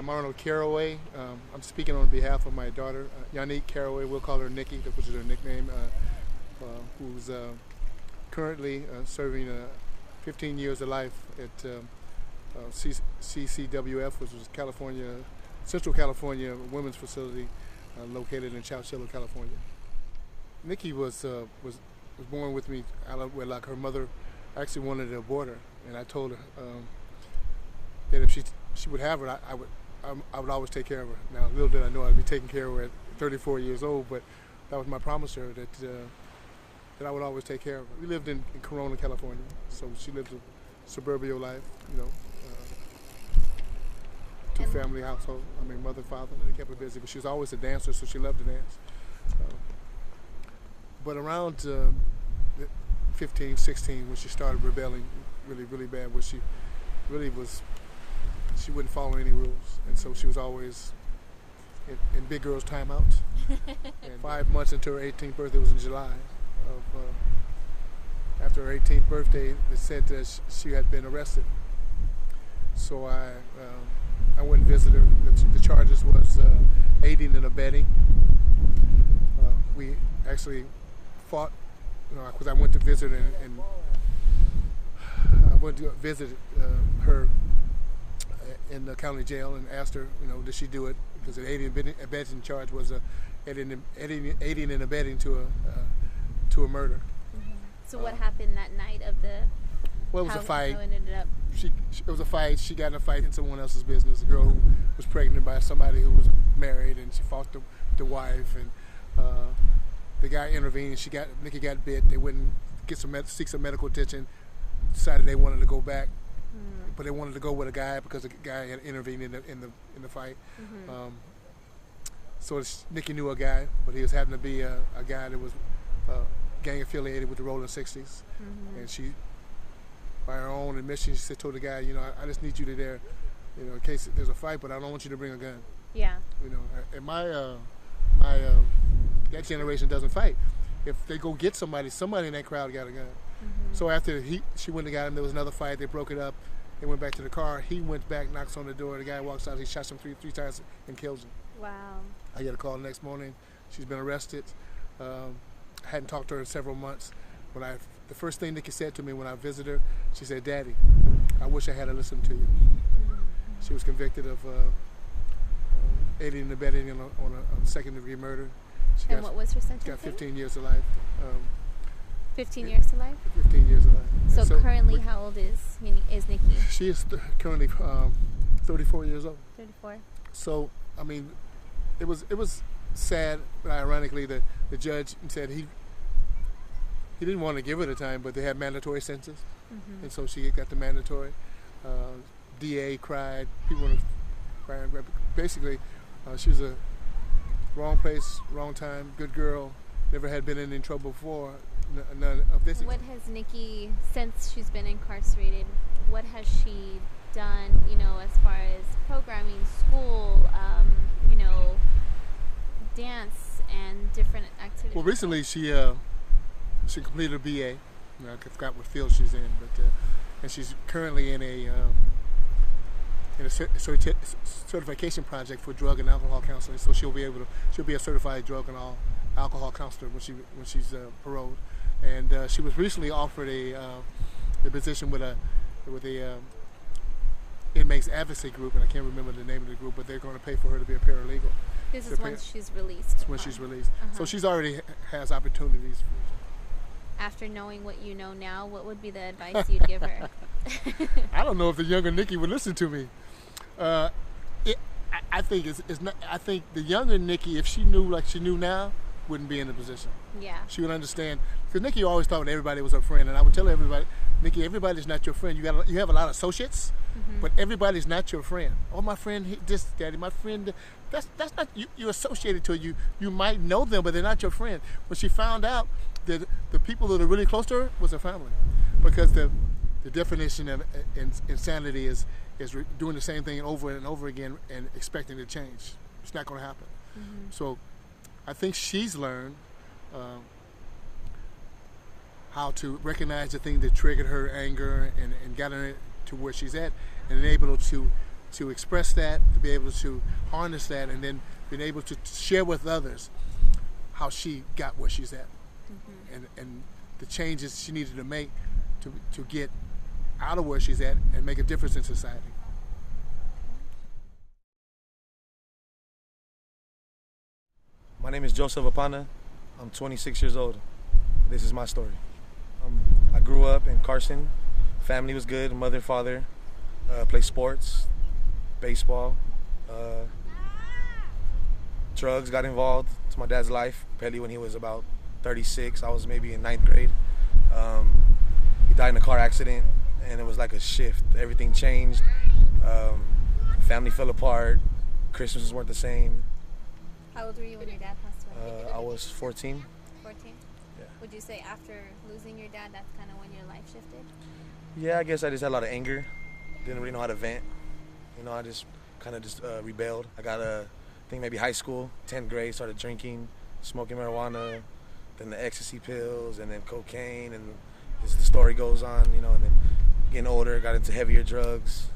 I'm Arnold Caraway. I'm speaking on behalf of my daughter, Yannick Caraway. We'll call her Nikki, which is her nickname, who's currently serving 15 years of life at CCWF, which was Central California Women's Facility located in Chowchilla, California. Nikki was born with me out of wedlock. Her mother actually wanted to abort her, and I told her that if she would have her, I would always take care of her. Now, little did I know I'd be taking care of her at 34 years old, but that was my promise to her, that I would always take care of her. We lived in Corona, California, so she lived a suburban life, two-family household. Mother, father, and they kept her busy, but she was always a dancer, so she loved to dance. But around 15, 16, when she started rebelling really, really bad, where she wouldn't follow any rules, and so she was always in big girls' timeout. And 5 months into her 18th birthday, it was in July. After her 18th birthday, they said that she had been arrested. So I went and visited her. The charges was aiding and abetting. We actually fought, because I went to visit her, and I went to visit her in the county jail and asked her, did she do it? Because the aiding and abetting charge was aiding and abetting to a murder. Mm-hmm. So what happened that night of the? Well, it was a fight. How it ended up? It was a fight. She got in a fight in someone else's business. A girl who was pregnant by somebody who was married, and she fought the wife, and the guy intervened. Nikki got bit. They wouldn't seek some medical attention. Decided they wanted to go back, but they wanted to go with a guy because the guy had intervened in the fight. Mm-hmm. So Nikki knew a guy, but he was happened to be a guy that was gang affiliated with the Rolling 60s, mm-hmm. And she, by her own admission, she told the guy, I just need you to there, in case there's a fight, but I don't want you to bring a gun. Yeah. And that generation doesn't fight. If they go get somebody in that crowd got a gun. Mm-hmm. So after she went and got him, there was another fight. They broke it up. They went back to the car. He went back, knocks on the door. The guy walks out. He shot him three times and kills him. Wow. I get a call the next morning. She's been arrested. I hadn't talked to her in several months. The first thing Nikki said to me when I visited her, she said, "Daddy, I wish I had listened to you." Mm-hmm. She was convicted of aiding and abetting on a second-degree murder. What was her sentence? She got 15 years to life. 15 years to life? 15 years to life. So currently, how old is Nikki? She is currently 34 years old. 34. So, it was sad, but ironically, the judge said he didn't want to give her the time, but they had mandatory sentences, mm-hmm. And so she got the mandatory. DA cried. People were crying. Basically, she was a wrong place, wrong time, good girl, never had been in any trouble before, none of this. What has Nikki, since she's been incarcerated, what has she done, as far as programming, school, dance and different activities? Well, recently she completed a BA. I forgot what field she's in, but and she's currently in a certification project for drug and alcohol counseling. So she'll be a certified drug and alcohol counselor when she's paroled. And she was recently offered a position with a inmates advocacy group, and I can't remember the name of the group, but they're going to pay for her to be a paralegal. This is when she's released. It's when she's released. Uh-huh. So she's already has opportunities. After knowing what you know now, what would be the advice you'd give her? I don't know if the younger Nikki would listen to me. I think it's not. I think the younger Nikki, if she knew like she knew now, wouldn't be in the position. Yeah. She would understand, because Nikki always thought everybody was her friend, and I would tell everybody, Nikki, everybody's not your friend. You have a lot of associates, mm-hmm. but everybody's not your friend. Oh, my friend, this, daddy, my friend. That's not you're associated to you. You might know them, but they're not your friend. But she found out that the people that are really close to her was her family, because the definition of insanity is doing the same thing over and over again and expecting to change. It's not going to happen. Mm-hmm. So I think she's learned how to recognize the thing that triggered her anger and got her to where she's at, and enable her to to express that, to be able to harness that, and then being able to share with others how she got where she's at, and the changes she needed to make to get out of where she's at and make a difference in society. My name is Joseph Apana. I'm 26 years old. This is my story. I grew up in Carson. Family was good, mother, father. Played sports, baseball. Drugs got involved to my dad's life, barely when he was about 36. I was maybe in 9th grade. He died in a car accident, and it was like a shift. Everything changed. Family fell apart. Christmases weren't the same. How old were you when your dad passed away? I was 14. 14? Yeah. Would you say after losing your dad, that's kind of when your life shifted? Yeah, I guess I just had a lot of anger. Didn't really know how to vent. You know, I just kind of rebelled. I got I think maybe high school, 10th grade, started drinking, smoking marijuana, then the ecstasy pills, and then cocaine, and as the story goes on, you know, and then getting older, got into heavier drugs.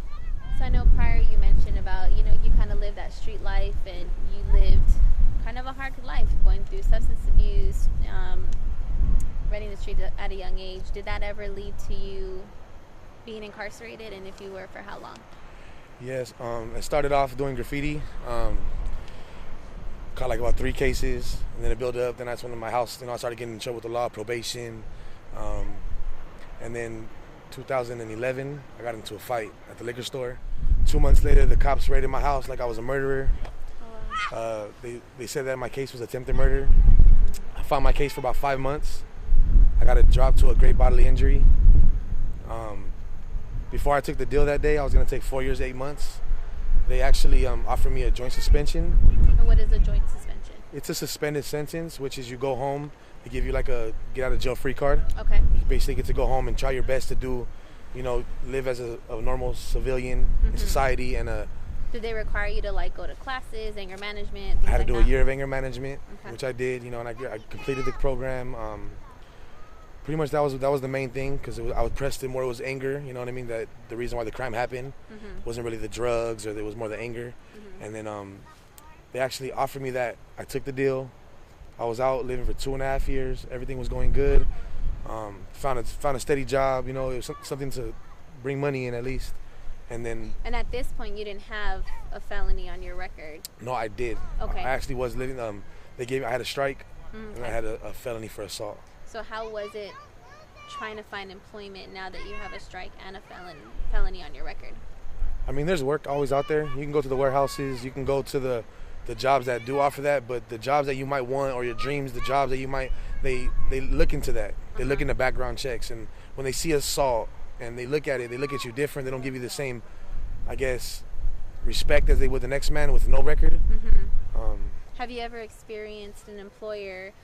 So I know prior you mentioned about, you kind of lived that street life, and you lived kind of a hard life, going through substance abuse, running the street at a young age. Did that ever lead to you being incarcerated, and if you were, for how long? Yes, I started off doing graffiti. Caught like about 3 cases, and then it built up. Then that's when in my house, I started getting in trouble with the law, probation. And then 2011, I got into a fight at the liquor store. 2 months later, the cops raided my house like I was a murderer. They said that my case was attempted murder. I fought my case for about 5 months. I got it dropped to a great bodily injury. Before I took the deal that day, I was going to take 4 years, 8 months. They actually offered me a joint suspension. And what is a joint suspension? It's a suspended sentence, which is you go home, they give you like a get out of jail free card. Okay. You basically get to go home and try your best to do, live as a normal civilian in society. And did they require you to go to classes, anger management? I had to do a year of anger management, which I did, and I completed the program. Pretty much that was the main thing, because I was pressed in more. It was anger, you know what I mean? That the reason why the crime happened wasn't really the drugs, or it was more the anger. And then they actually offered me that. I took the deal. I was out living for 2.5 years. Everything was going good. Found a steady job. It was something to bring money in at least. And at this point, you didn't have a felony on your record. No, I did. Okay. I actually was living. I had a strike, and I had a felony for assault. So how was it trying to find employment now that you have a strike and a felony on your record? I mean, there's work always out there. You can go to the warehouses. You can go to the jobs that do offer that. But the jobs that you might want, or your dreams, the jobs that you might, they look into that. They look into background checks. And when they see assault and they look at it, they look at you different. They don't give you the same, I guess, respect as they would the next man with no record. Have you ever experienced an employer,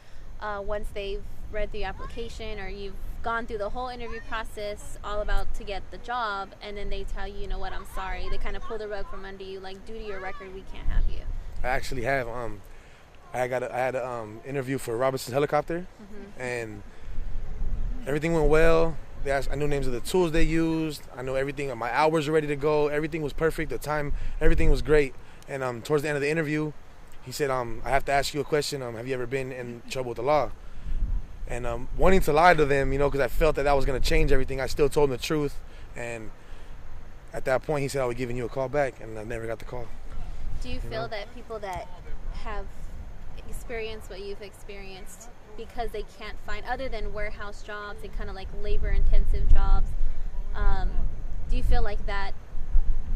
once they've read the application, or you've gone through the whole interview process, all about to get the job, and then they tell you, you know what, I'm sorry, they kind of pull the rug from under you, like, due to your record, we can't have you? I actually have. I had an interview for Robertson's Helicopter, and everything went well. They asked, I knew names of the tools they used. I knew everything. My hours were ready to go. Everything was perfect. The time, everything was great. And towards the end of the interview, he said, I have to ask you a question. Have you ever been in trouble with the law? And wanting to lie to them, because I felt that was going to change everything, I still told him the truth. And at that point, he said, I was giving you a call back, and I never got the call. Do you feel that people that have experienced what you've experienced, because they can't find, other than warehouse jobs and kind of like labor-intensive jobs, do you feel like that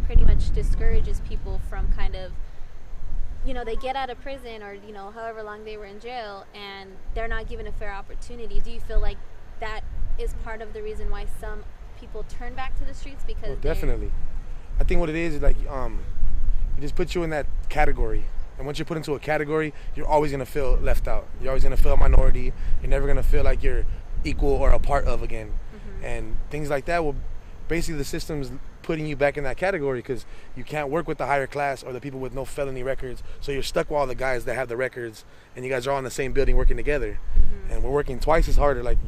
pretty much discourages people from kind of, they get out of prison, or, however long they were in jail, and they're not given a fair opportunity? Do you feel like that is part of the reason why some people turn back to the streets? Because definitely. I think what it is like, it just puts you in that category. And once you're put into a category, you're always going to feel left out. You're always going to feel a minority. You're never going to feel like you're equal or a part of again. And things like that will, basically the system's putting you back in that category, because you can't work with the higher class or the people with no felony records. So you're stuck with all the guys that have the records, and you guys are all in the same building working together. And we're working twice as harder. Like,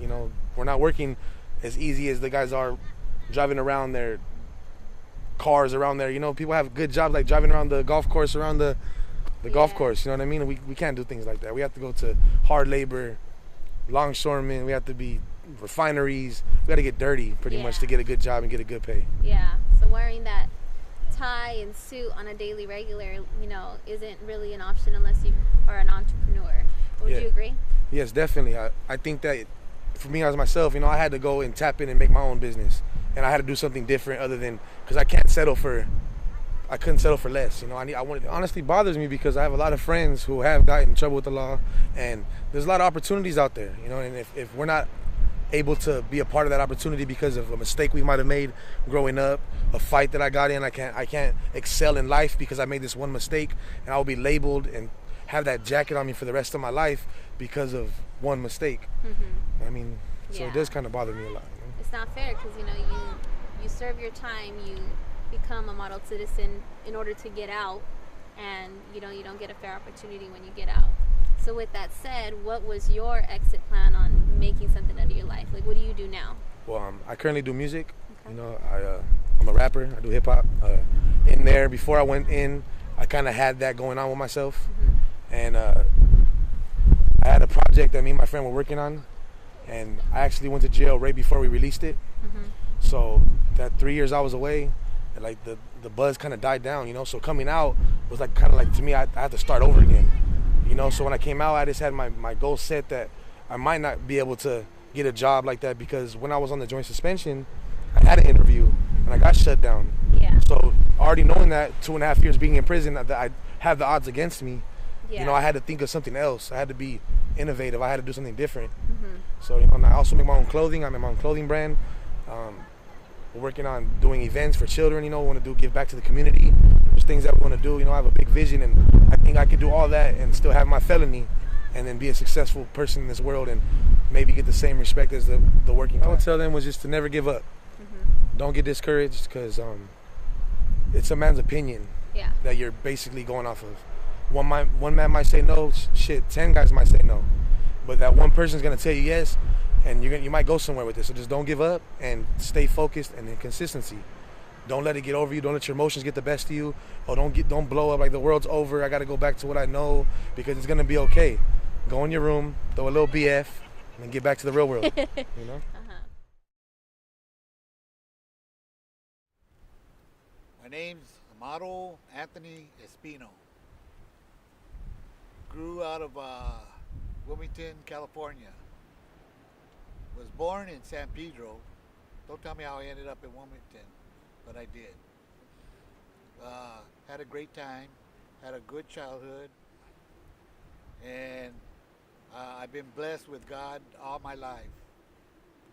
we're not working as easy as the guys are driving around their cars around there. You know, people have good jobs like driving around the golf course, around the golf course. You know what I mean? We can't do things like that. We have to go to hard labor, longshoremen. We have to be refineries. We got to get dirty pretty much to get a good job and get a good pay. Yeah. So wearing that tie and suit on a daily regular, you know, isn't really an option unless you are an entrepreneur. Would you agree? Yes, definitely. I think that for me as myself, you know, I had to go and tap in and make my own business, and I had to do something different other than, because I couldn't settle for less. You know, it honestly bothers me because I have a lot of friends who have gotten in trouble with the law, and there's a lot of opportunities out there, you know, and if we're not able to be a part of that opportunity because of a mistake we might have made growing up, a fight that I got in, I can't excel in life because I made this one mistake, and I'll be labeled and have that jacket on me for the rest of my life because of one mistake. Mm-hmm. I mean, so it does kind of bother me a lot. You know? It's not fair because, you know, you serve your time, you become a model citizen in order to get out, and you don't get a fair opportunity when you get out. So with that said, what was your exit plan on making something out of your life? Like, what do you do now? Well, I currently do music. Okay. You know, I'm a rapper. I do hip hop. In there, before I went in, I kind of had that going on with myself, and I had a project that me and my friend were working on, and I actually went to jail right before we released it. So that 3 years I was away, and like the buzz kind of died down, you know. So coming out was like kind of like, to me, I had to start over again, you know. So when I came out, I just had my goal set that I might not be able to get a job like that, because when I was on the joint suspension, I had an interview and I got shut down. Yeah. So already knowing that 2.5 years being in prison, that I have the odds against me, you know, I had to think of something else. I had to be innovative. I had to do something different. So, you know, and I also make my own clothing. I make my own clothing brand. We're working on doing events for children. You know, we want to give back to the community. There's things that we want to do. You know, I have a big vision, and I think I could do all that and still have my felony, and then be a successful person in this world, and maybe get the same respect as the working class. I would tell them was just to never give up. Don't get discouraged, because it's a man's opinion that you're basically going off of. One man might say no, 10 guys might say no, but that one person's gonna tell you yes, and you might go somewhere with this. So just don't give up and stay focused and in consistency. Don't let it get over you. Don't let your emotions get the best of you. Or don't blow up like the world's over. I got to go back to what I know, because it's gonna be okay. Go in your room, throw a little BF, and then get back to the real world. You know. My name's Amaro Anthony Espino. Grew out of Wilmington, California. Was born in San Pedro. Don't tell me how I ended up in Wilmington, but I did. Had a great time, had a good childhood, and I've been blessed with God all my life.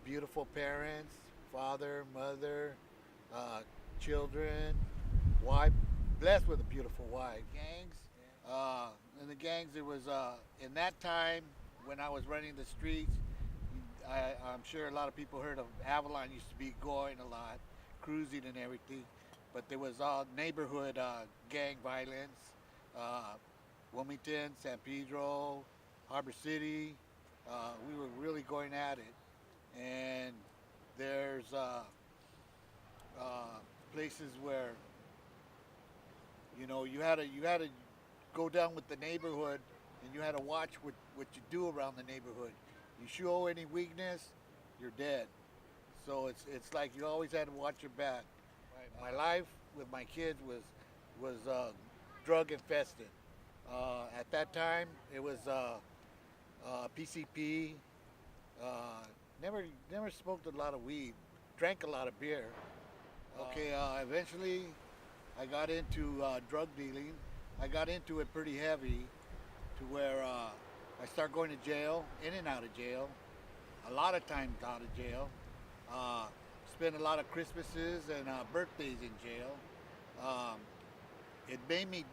Beautiful parents, father, mother, children, wife, blessed with a beautiful wife. Gangs, in the gangs, it was in that time when I was running the streets, I'm sure a lot of people heard of Avalon. Used to be going a lot, cruising and everything, but there was all neighborhood gang violence. Wilmington, San Pedro, Harbor City, we were really going at it. And there's places where, you know, you had to go down with the neighborhood, and you had to watch what you do around the neighborhood. You show any weakness, you're dead. So it's like you always had to watch your back. My life with my kids was drug infested. At that time, it was PCP. Never smoked a lot of weed. Drank a lot of beer. Okay, eventually I got into drug dealing. I got into it pretty heavy, to where I started going to jail, in and out of jail, a lot of times out of jail. Spent a lot of Christmases and birthdays in jail. It made me,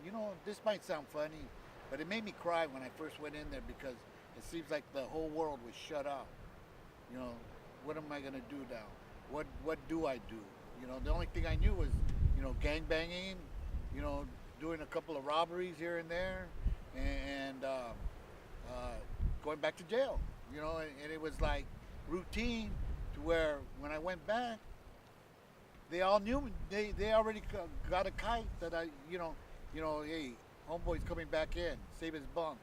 you know, this might sound funny, but it made me cry when I first went in there, because it seems like the whole world was shut off. You know, what am I gonna do now? What do I do? You know, the only thing I knew was, you know, gang banging, you know, doing a couple of robberies here and there, and going back to jail. You know, and it was like routine, to where when I went back, they all knew me. They already got a kite that hey, homeboy's coming back in, save his bunk.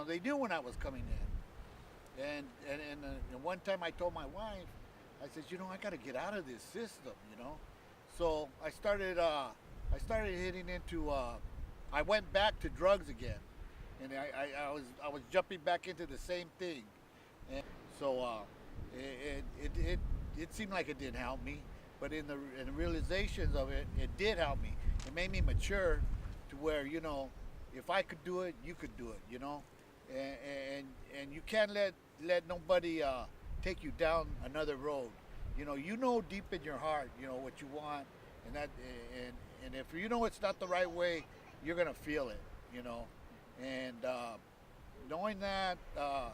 They knew when I was coming in. And one time I told my wife, I said, I got to get out of this system. So I started hitting into. I went back to drugs again, and I was jumping back into the same thing, and so it seemed like it didn't help me, but in the realizations of it, it did help me. It made me mature to where if I could do it, you could do it. And you can't let nobody take you down another road. Deep in your heart, what you want, and if it's not the right way, you're gonna feel it, and knowing that, I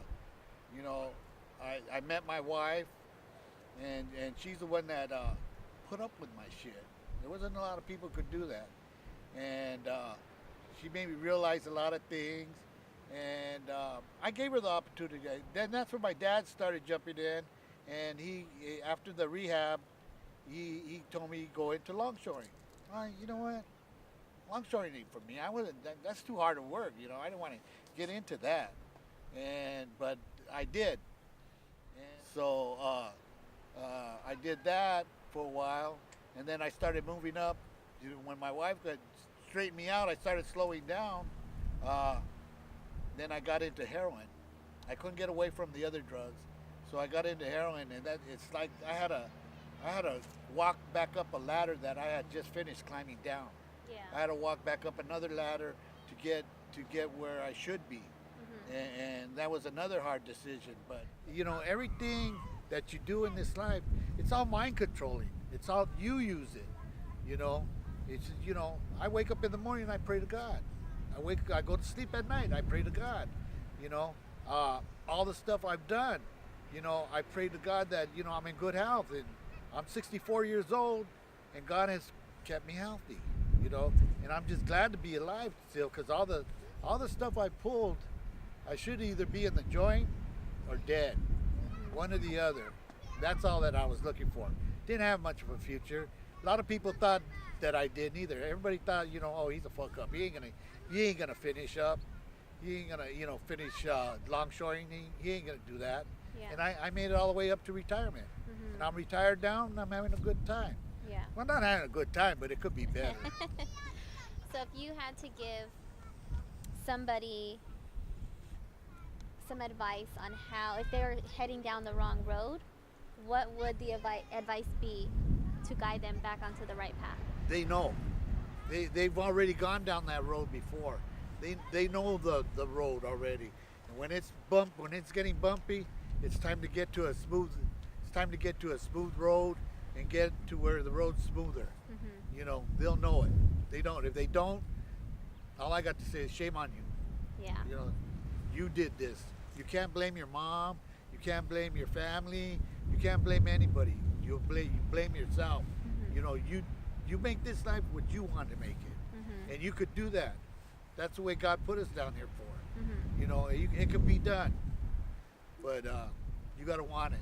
met my wife, and she's the one that put up with my shit. There wasn't a lot of people who could do that, and she made me realize a lot of things. And I gave her the opportunity. Then that's where my dad started jumping in, and he, after the rehab, he told me to go into longshoring. You know what? Longshoring ain't for me. That's too hard to work. I didn't want to get into that, but I did. And so I did that for a while, and then I started moving up. When my wife got straightened me out, I started slowing down. Then I got into heroin. I couldn't get away from the other drugs, so I got into heroin, and it's like I had to walk back up a ladder that I had just finished climbing down. Yeah. I had to walk back up another ladder to get where I should be, and that was another hard decision. But everything that you do in this life, it's all mind controlling. It's all you use it. It's I wake up in the morning and I pray to God. I go to sleep at night. I pray to God. All the stuff I've done, I pray to God that I'm in good health, and I'm 64 years old, and God has kept me healthy. And I'm just glad to be alive still, because all the stuff I pulled, I should either be in the joint or dead, one or the other. That's all that I was looking for. Didn't have much of a future. A lot of people thought that I didn't either. Everybody thought, oh, he's a fuck up. He ain't gonna finish up. He ain't gonna, finish longshoring. He ain't gonna do that. Yeah. And I made it all the way up to retirement. And I'm retired now, and I'm having a good time. Yeah. Well, not having a good time, but it could be better. So if you had to give somebody some advice on how, if they're heading down the wrong road, what would the advice be to guide them back onto the right path? They know. They've already gone down that road before. They know the road already. And when it's getting bumpy, it's time to get to a smooth road and get to where the road's smoother. They'll know it. They don't. If they don't, all I got to say is shame on you. Yeah. You did this. You can't blame your mom. You can't blame your family. You can't blame anybody. You blame yourself. You make this life what you want to make it, and you could do that. That's the way God put us down here for. It could be done, but you got to want it.